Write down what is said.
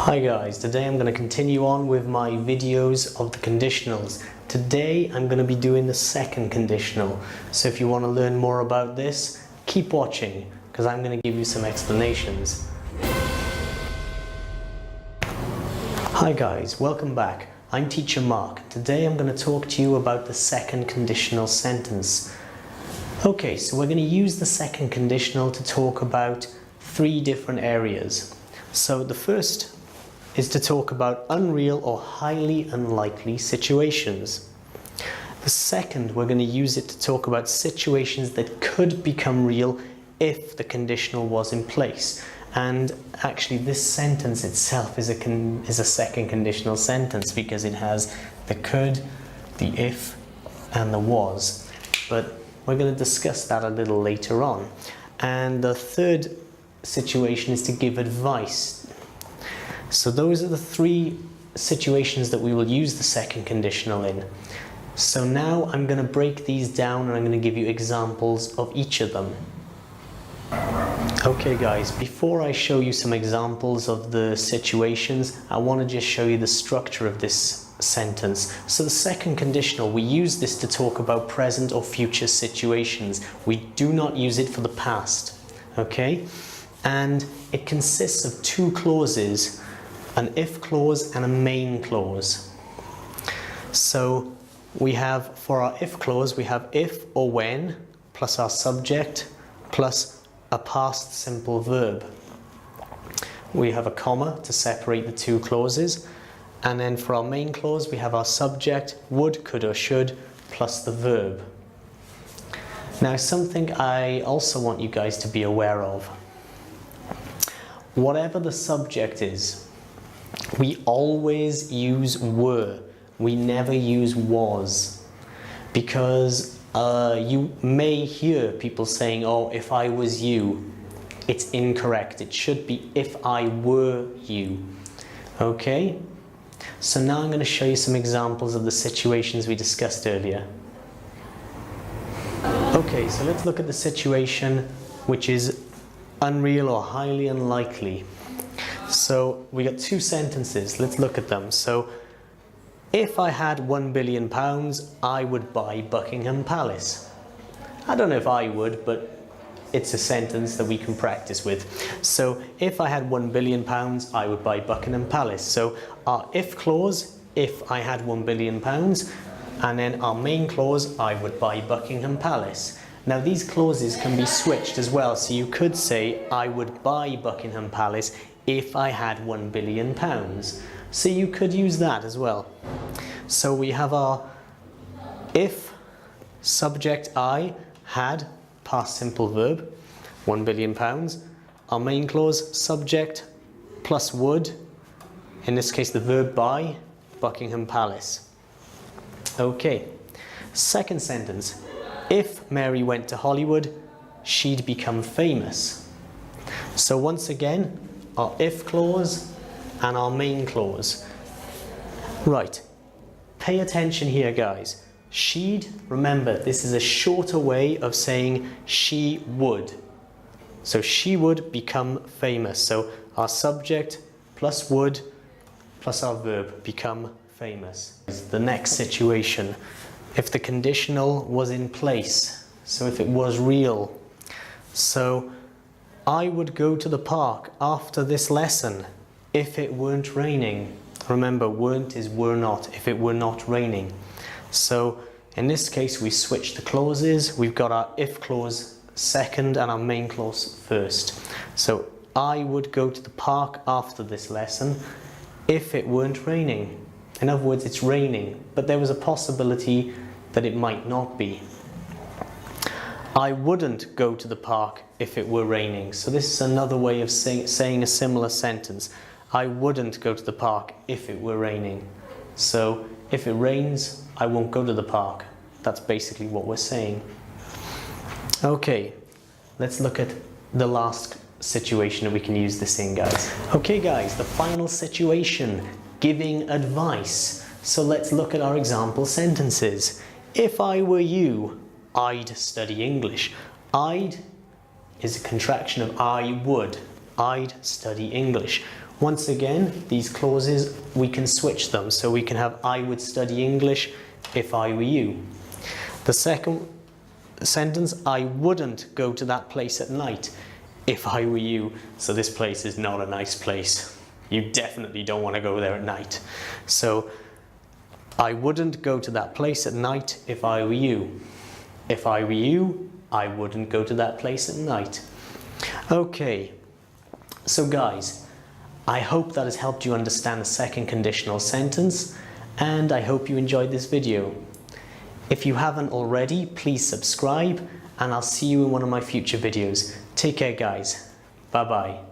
Hi guys, today I'm going to continue on with my videos of the conditionals. Today I'm going to be doing the second conditional. So if you want to learn more about this, keep watching because I'm going to give you some explanations. Hi guys, welcome back. I'm Teacher Mark. Today I'm going to talk to you about the second conditional sentence. Okay, so we're going to use the second conditional to talk about three different areas. So the first is to talk about unreal or highly unlikely situations. The second, we're going to use it to talk about situations that could become real if the conditional was in place. And actually this sentence itself is a second conditional sentence because it has the could, the if, and the was. But we're going to discuss that a little later on. And the third situation is to give advice. So those are the three situations that we will use the second conditional in. So now I'm going to break these down and I'm going to give you examples of each of them. Okay guys, before I show you some examples of the situations, I want to just show you the structure of this sentence. So the second conditional, we use this to talk about present or future situations. We do not use it for the past. Okay? And it consists of two clauses, an if clause and a main clause. So we have, for our if clause, we have if or when plus our subject plus a past simple verb. We have a comma to separate the two clauses, and then for our main clause we have our subject, would, could or should, plus the verb. Now something I also want you guys to be aware of. Whatever the subject is, we always use were, we never use was, because you may hear people saying, oh, if I was you. It's incorrect. It should be if I were you. Okay? So now I'm going to show you some examples of the situations we discussed earlier. Okay, so let's look at the situation which is unreal or highly unlikely. So we got two sentences. Let's look at them. So if I had £1 billion, I would buy Buckingham Palace. I don't know if I would, but it's a sentence that we can practice with. So if I had £1 billion, I would buy Buckingham Palace. So our if clause, if I had £1 billion, and then our main clause, I would buy Buckingham Palace. Now these clauses can be switched as well. So you could say, I would buy Buckingham Palace if I had £1 billion. So you could use that as well. So we have our if, subject I, had, past simple verb, £1 billion. Our main clause, subject plus would, in this case the verb buy, Buckingham Palace. Okay, second sentence. If Mary went to Hollywood, she'd become famous. So once again, our if clause and our main clause. Right, pay attention here guys. She'd, remember, this is a shorter way of saying she would. So she would become famous. So our subject plus would plus our verb, become famous. The next situation, if the conditional was in place, so if it was real. So I would go to the park after this lesson if it weren't raining. Remember, weren't is were not, if it were not raining. So in this case we switch the clauses. We've got our if clause second and our main clause first. So I would go to the park after this lesson if it weren't raining. In other words, it's raining, but there was a possibility that it might not be. I wouldn't go to the park if it were raining. So this is another way of saying a similar sentence. I wouldn't go to the park if it were raining. So if it rains, I won't go to the park. That's basically what we're saying. Okay, let's look at the last situation that we can use this in, guys. Okay guys, the final situation, giving advice. So let's look at our example sentences. If I were you, I'd study English. I'd is a contraction of I would. I'd study English. Once again, these clauses, we can switch them. So we can have I would study English if I were you. The second sentence, I wouldn't go to that place at night if I were you. So this place is not a nice place. You definitely don't want to go there at night. So I wouldn't go to that place at night if I were you. If I were you, I wouldn't go to that place at night. Okay, so guys, I hope that has helped you understand the second conditional sentence, and I hope you enjoyed this video. If you haven't already, please subscribe, and I'll see you in one of my future videos. Take care, guys. Bye-bye.